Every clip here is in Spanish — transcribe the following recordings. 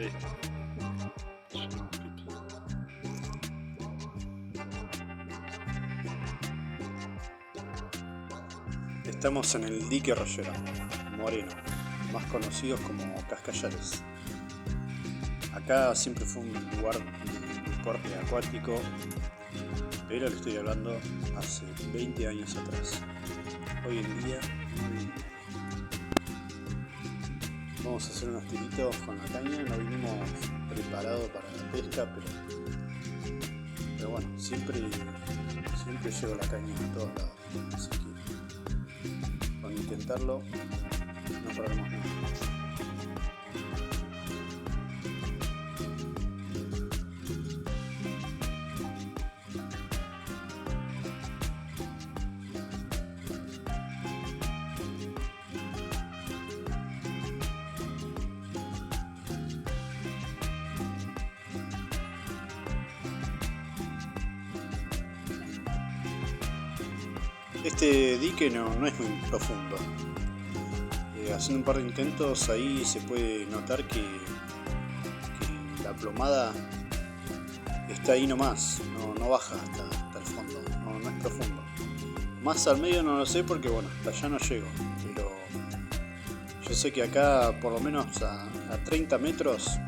Sí. Estamos en el dique Rollero, Moreno, más conocidos como Cascallares. Acá siempre fue un lugar de deporte acuático, pero le estoy hablando hace 20 años atrás. Hoy en día vamos a hacer unos tiritos con la caña. No vinimos preparados para la pesca, pero bueno, siempre llevo la caña a todos lados, así que con intentarlo no perdemos nada. Este dique no es muy profundo. Haciendo un par de intentos ahí se puede notar que la plomada está ahí nomás, no baja hasta el fondo, no es profundo. Más al medio no lo sé porque bueno, hasta allá no llego, pero yo sé que acá por lo menos a 30 metros,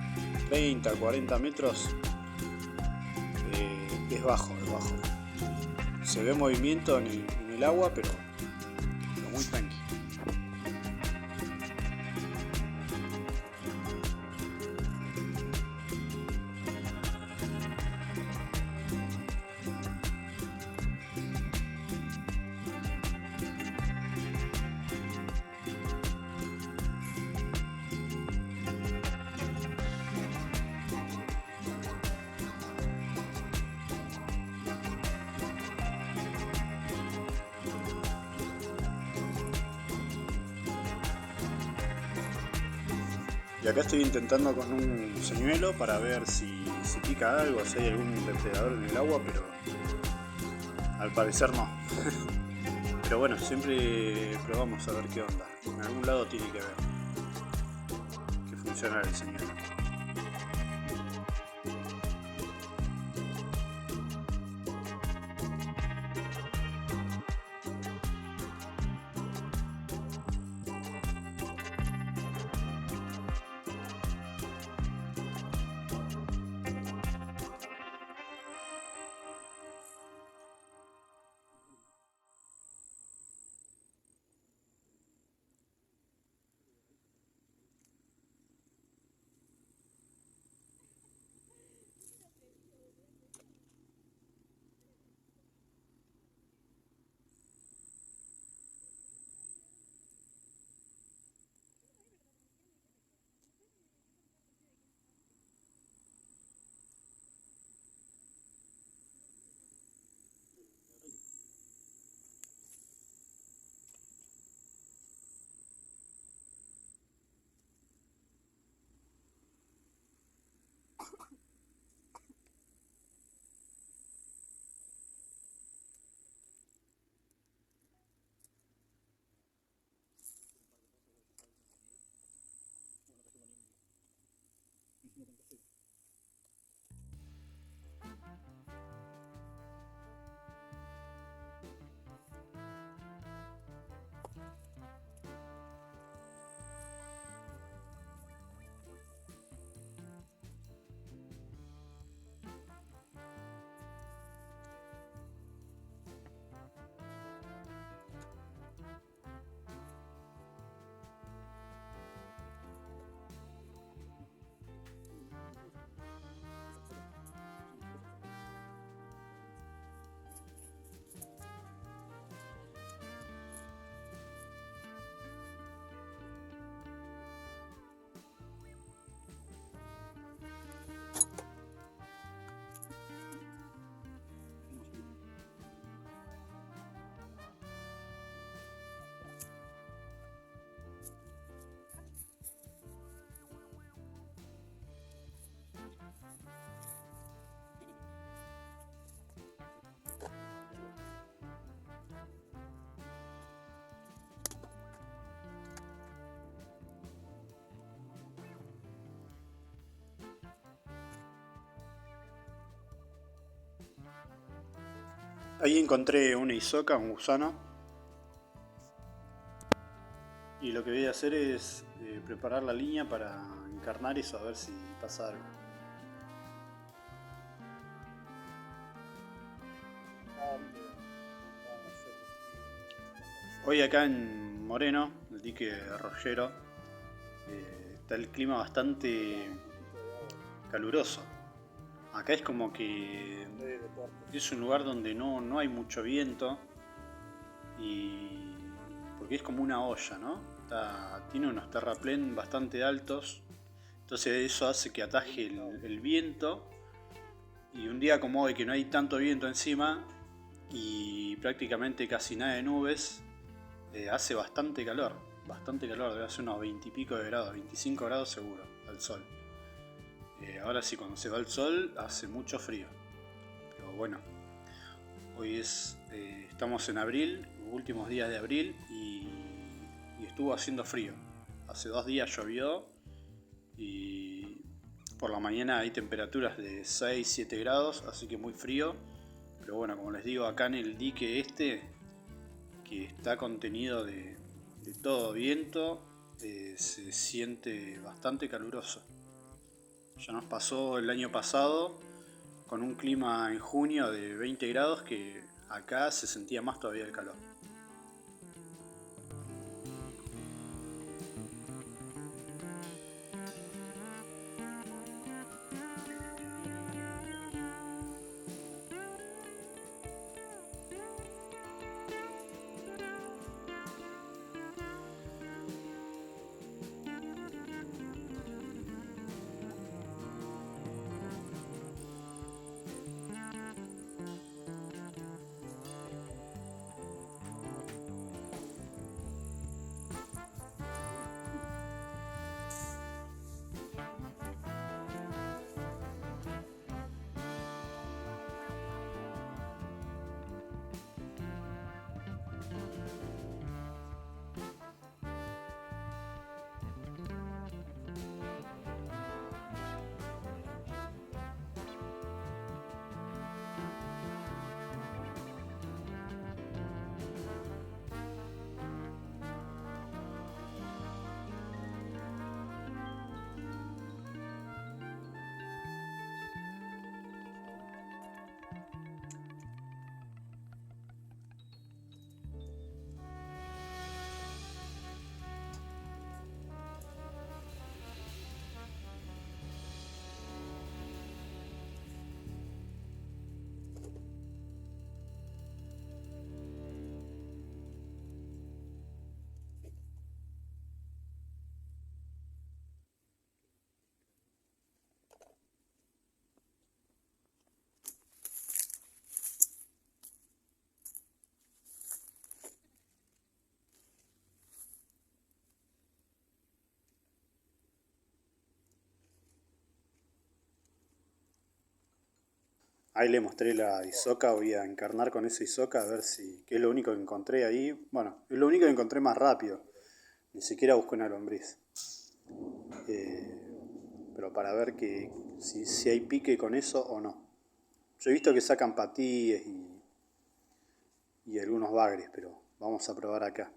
30, 40 metros, es bajo. Se ve movimiento en el agua, pero muy tranquilo. Y acá estoy intentando con un señuelo para ver si pica algo, si hay algún depredador en el agua, pero al parecer no. Pero bueno, siempre probamos a ver qué onda. En algún lado tiene que haber que funcionar el señuelo. Ahí encontré una isoca, un gusano. Y lo que voy a hacer es preparar la línea para encarnar eso, a ver si pasa algo. Hoy acá en Moreno, el dique Rollero, está el clima bastante caluroso. Acá es como que es un lugar donde no hay mucho viento, y porque es como una olla, ¿no? Tiene unos terraplén bastante altos, entonces eso hace que ataje el viento, y un día como hoy que no hay tanto viento encima y prácticamente casi nada de nubes, hace bastante calor, debe hacer unos 20 y pico de grados, 25 grados seguro al sol. Ahora sí, cuando se va el sol hace mucho frío, pero bueno, hoy estamos en abril, últimos días de abril, y estuvo haciendo frío. Hace 2 días llovió y por la mañana hay temperaturas de 6-7 grados, así que muy frío. Pero bueno, como les digo, acá en el dique que está contenido de todo viento, se siente bastante caluroso. Ya nos pasó el año pasado con un clima en junio de 20 grados, que acá se sentía más todavía el calor. Ahí le mostré la isoca, voy a encarnar con esa isoca a ver si, que es lo único que encontré ahí. Bueno, es lo único que encontré más rápido, ni siquiera busqué una lombriz. Pero para ver si hay pique con eso o no. Yo he visto que sacan patíes y algunos bagres, pero vamos a probar acá.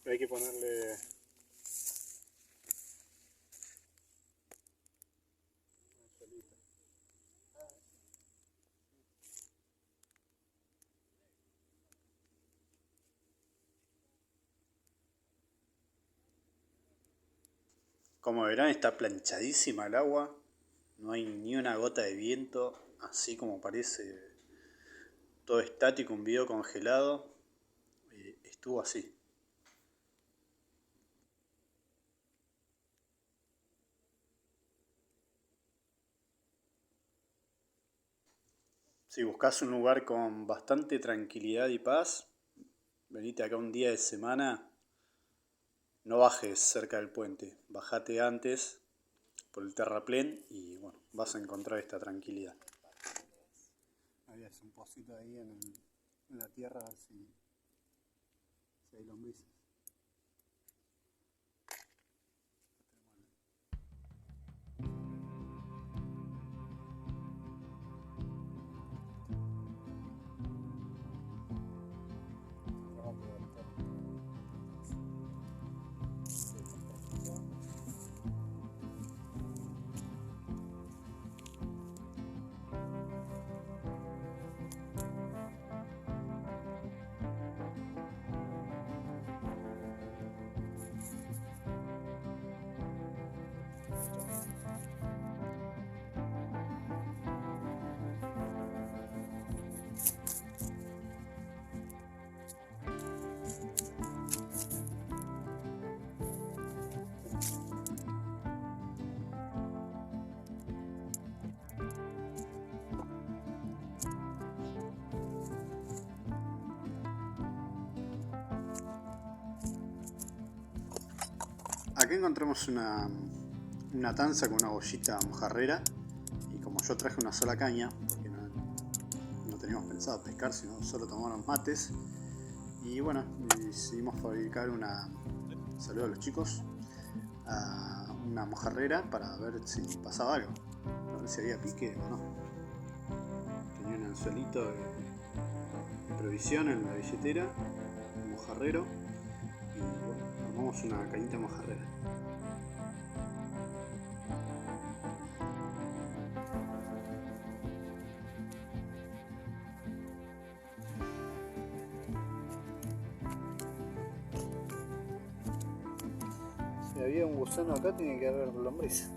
Hay que ponerle... Como verán, está planchadísima el agua. no hay ni una gota de viento, así como parece todo estático, un video congelado. Estuvo así. Si buscas un lugar con bastante tranquilidad y paz, venite acá un día de semana. No bajes cerca del puente, bajate antes por el terraplén y bueno, vas a encontrar esta tranquilidad. Había un pocito ahí en la tierra, a ver si hay lombrices. Acá encontramos una tanza con una bollita mojarrera y como yo traje una sola caña, porque no teníamos pensado pescar, sino solo tomar unos mates, y bueno, decidimos fabricar saludo a los chicos, una mojarrera para ver si pasaba algo, a ver si había pique o no. Tenía un anzuelito de provisión en la billetera, un mojarrero, y bueno, armamos una cañita mojarrera. Si había un gusano acá, tiene que haber lombriz.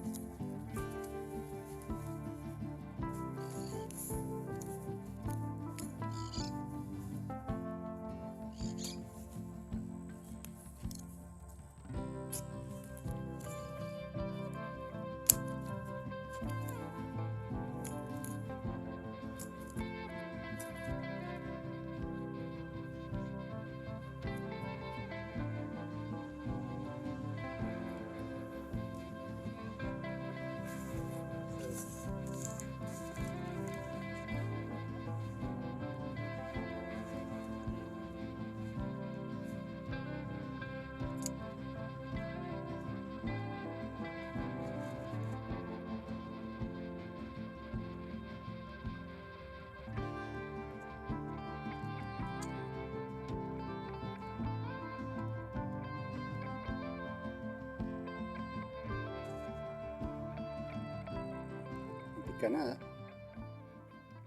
Nada.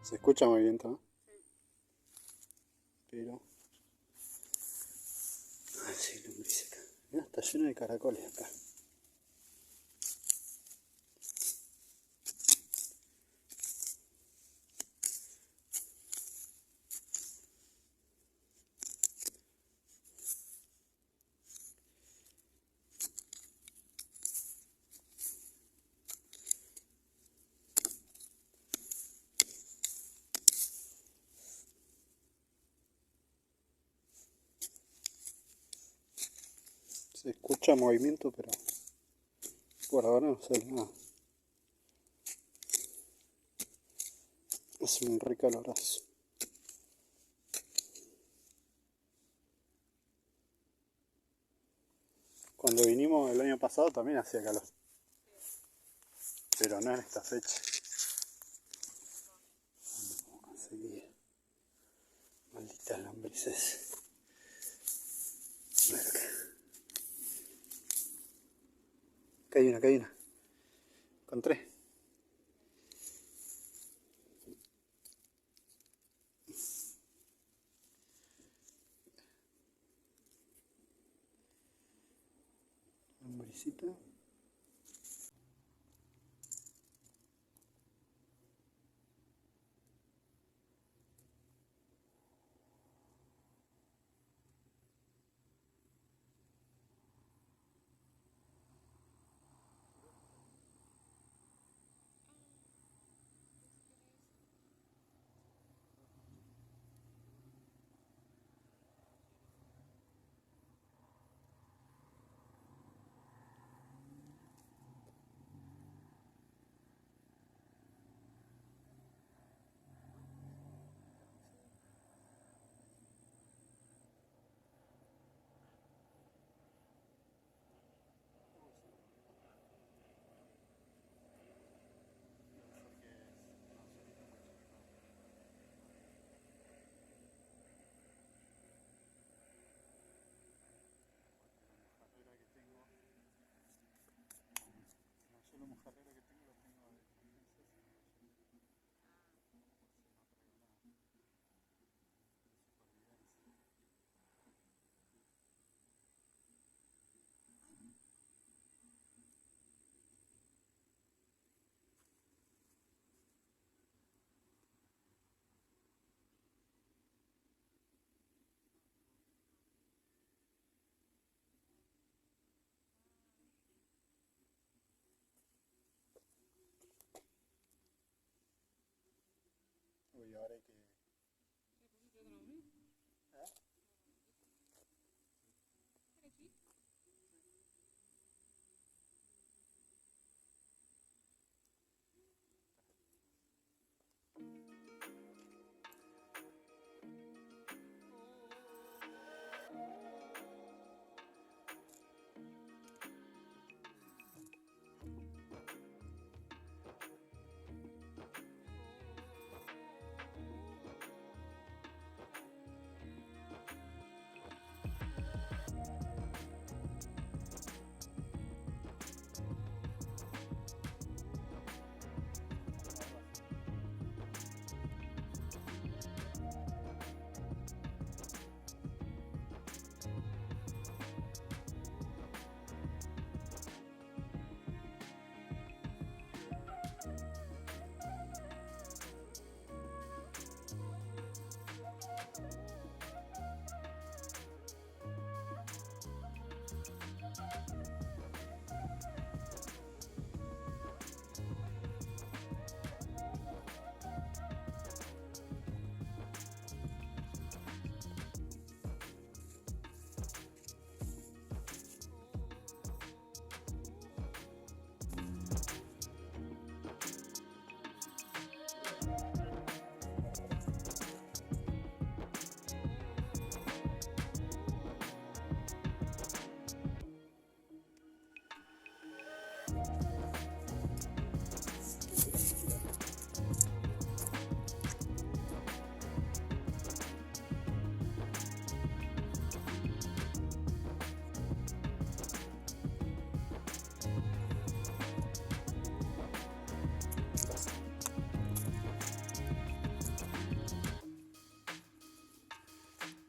Se escucha movimiento, ¿no? Pero... ah, sí, lombriz acá. Mirá, está lleno de caracoles acá. Se escucha movimiento, pero por ahora no sale nada. Es un recalorazo. Cuando vinimos el año pasado también hacía calor, pero no en esta fecha. ¿Cómo conseguí? Malditas lombrices. Acá hay una. Encontré. Lombricita.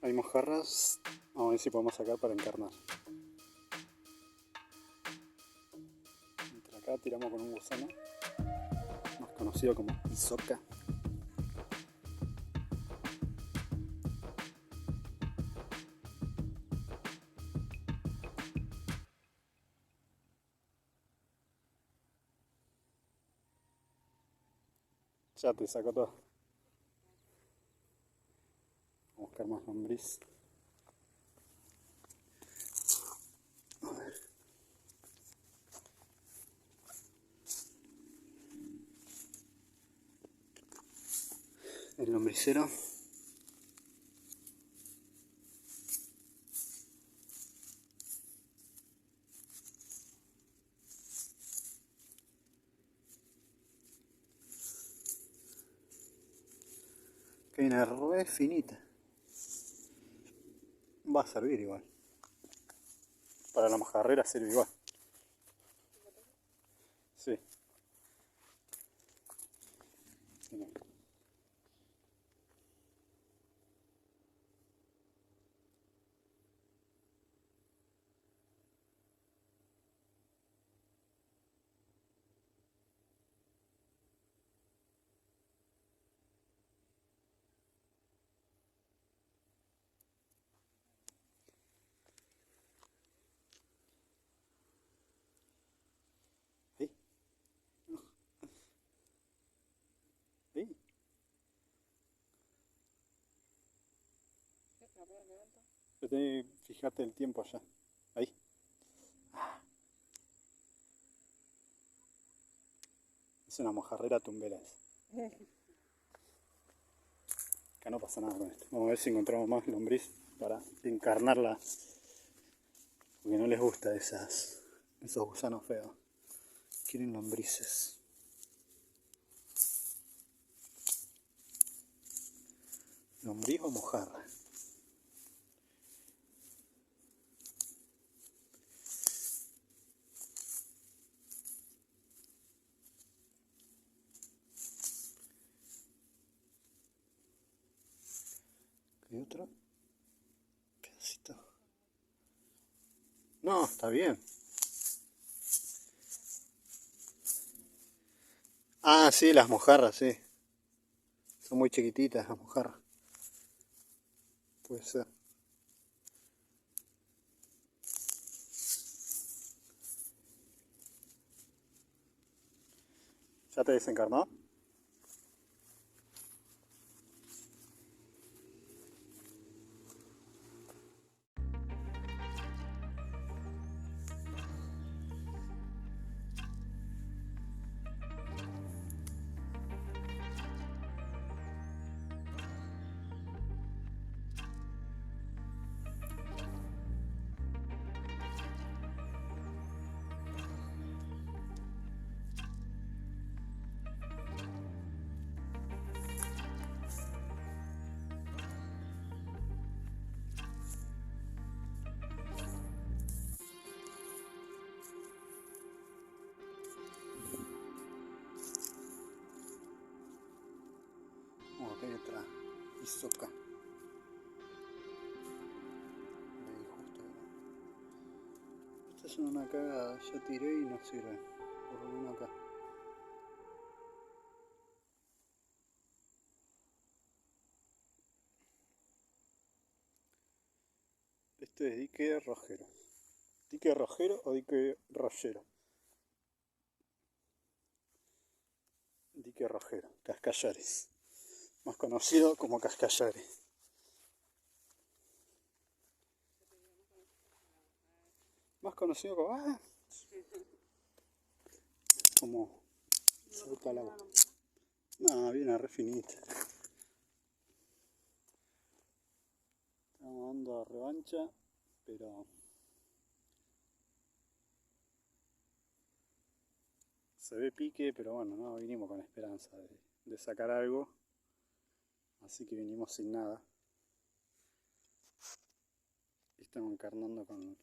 Hay mojarras, vamos a ver si podemos sacar para encarnar. Entre acá tiramos con un gusano, más conocido como isoca. Ya te saco todo. Vamos a buscar más lombriz. A ver. El lombricero. Que viene re finita. Va a servir igual. Para la mojarrera sirve igual. Sí. ¿Sí? ¿Sí? Fíjate el tiempo allá. Ahí. Es una mojarrera tumbera esa. Acá no pasa nada con esto. Vamos a ver si encontramos más lombriz para encarnarla. Porque no les gusta esos gusanos feos. Quieren lombrices. ¿Lombriz o mojarra? ¿Hay otro? Pedacito. No, está bien. Ah, sí, las mojarras, sí. Son muy chiquititas las mojarras. Puede ser. ¿Ya te desencarnó? Oh, acá hay otra isoca. Ahí justo. Esta es una cagada, ya tiré y no sirve. Por lo menos acá. Esto es dique rojero. ¿Dique rojero o dique rollero? Dique rojero, Cascallares. Más conocido como Cascallares. Más conocido como... ¡Ah! Como... Salta al agua. No, viene re finita. Estamos dando revancha, pero... Se ve pique, pero bueno, no vinimos con esperanza de sacar algo. Así que vinimos sin nada. Y estamos encarnando con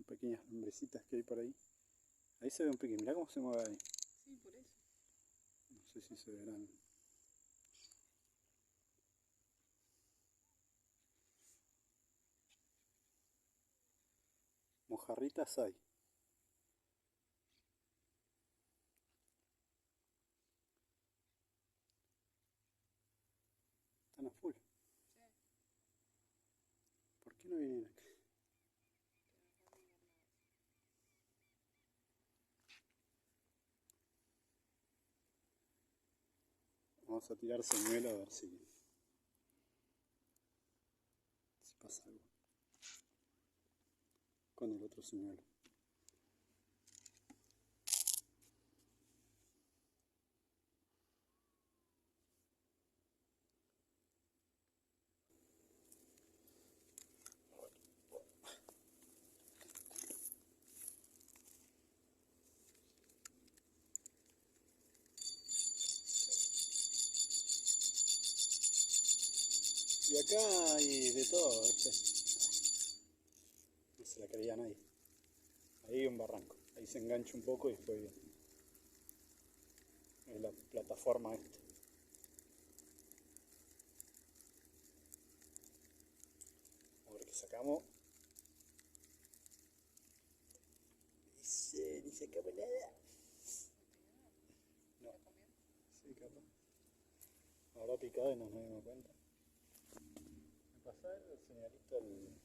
pequeñas lombrecitas que hay por ahí. Ahí se ve un pique, mirá cómo se mueve ahí. Sí, por eso. No sé si se verán. mojarritas hay. Están a full. Sí. ¿Por qué no vienen acá? Vamos a tirar señuelo a ver si pasa algo con el otro señuelo. Y acá hay de todo, ¿viste? No se la creía nadie. Ahí hay un barranco. Ahí se engancha un poco y después viene. Es la plataforma esta. A ver qué sacamos. Ni sacamos nada. No. Sí, capaz. Habrá picado y no nos dimos cuenta. Me pasó el señalito el...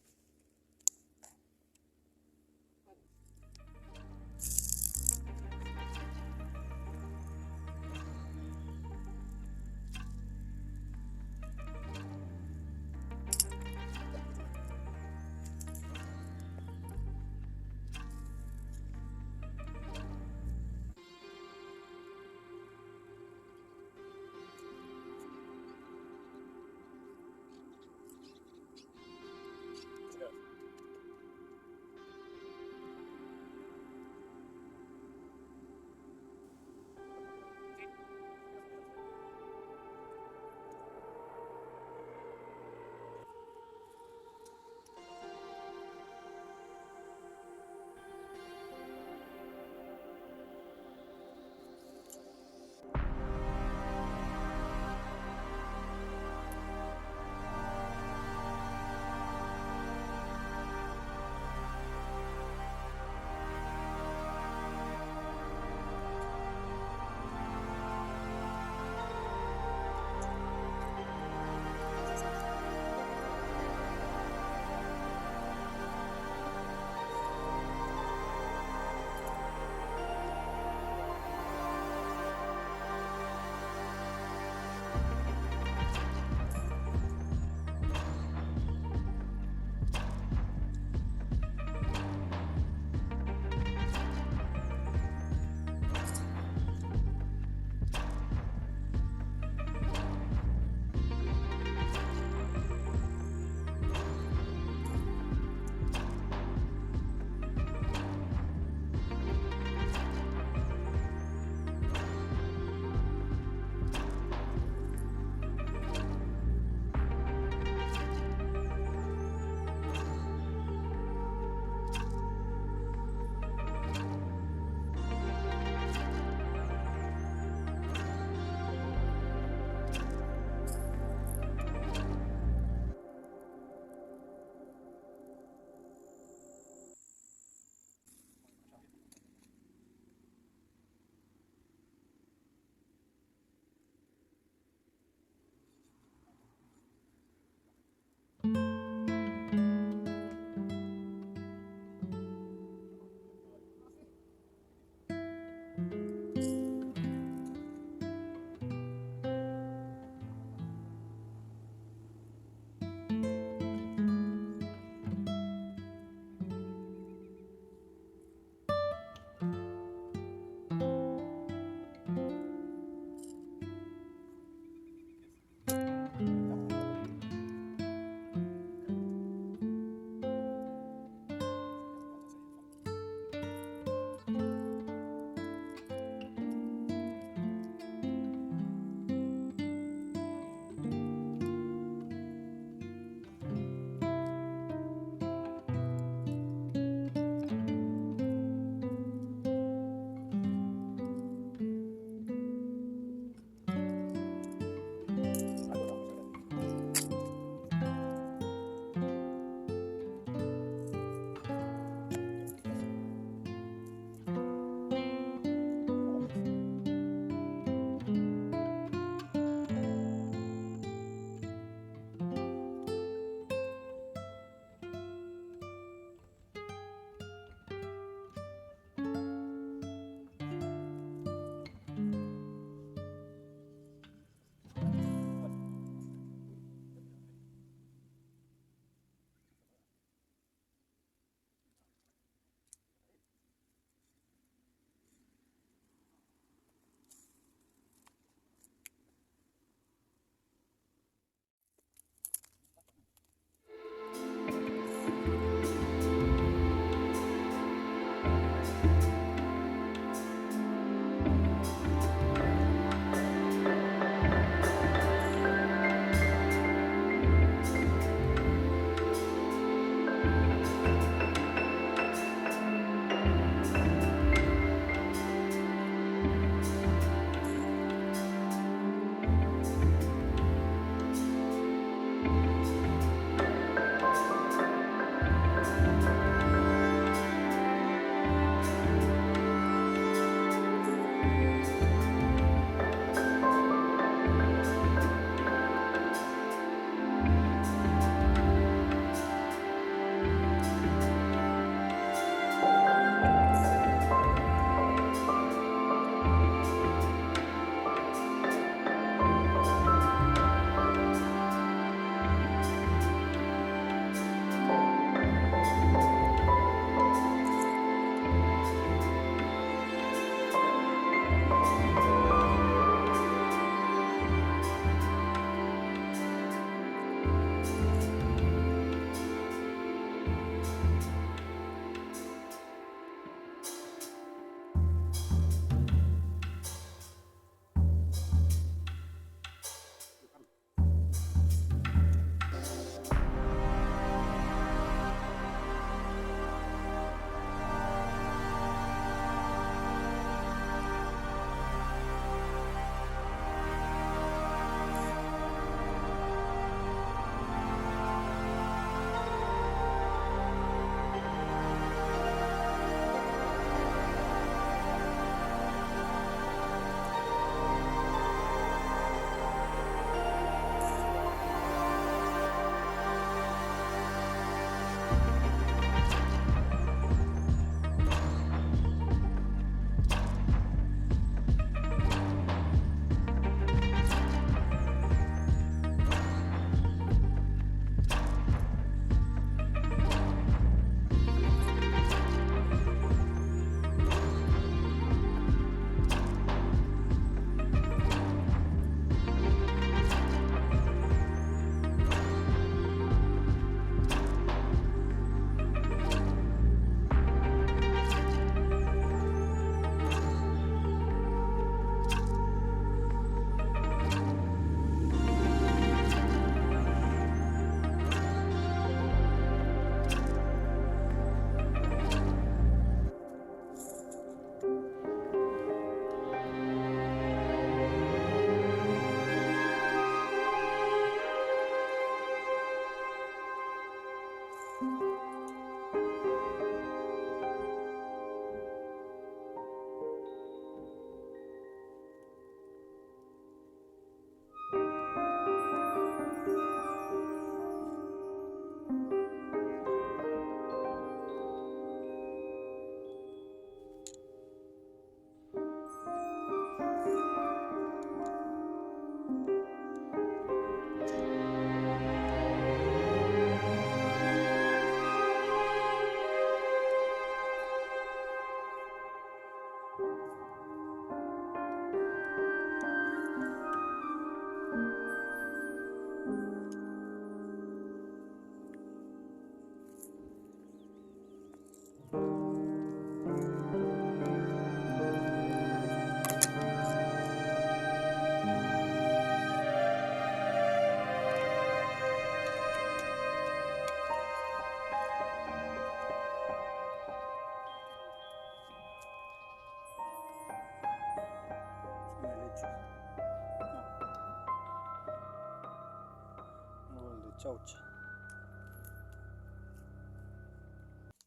chaucha.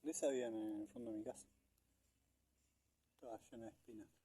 De esa había en el fondo de mi casa. Estaba llena de espinas.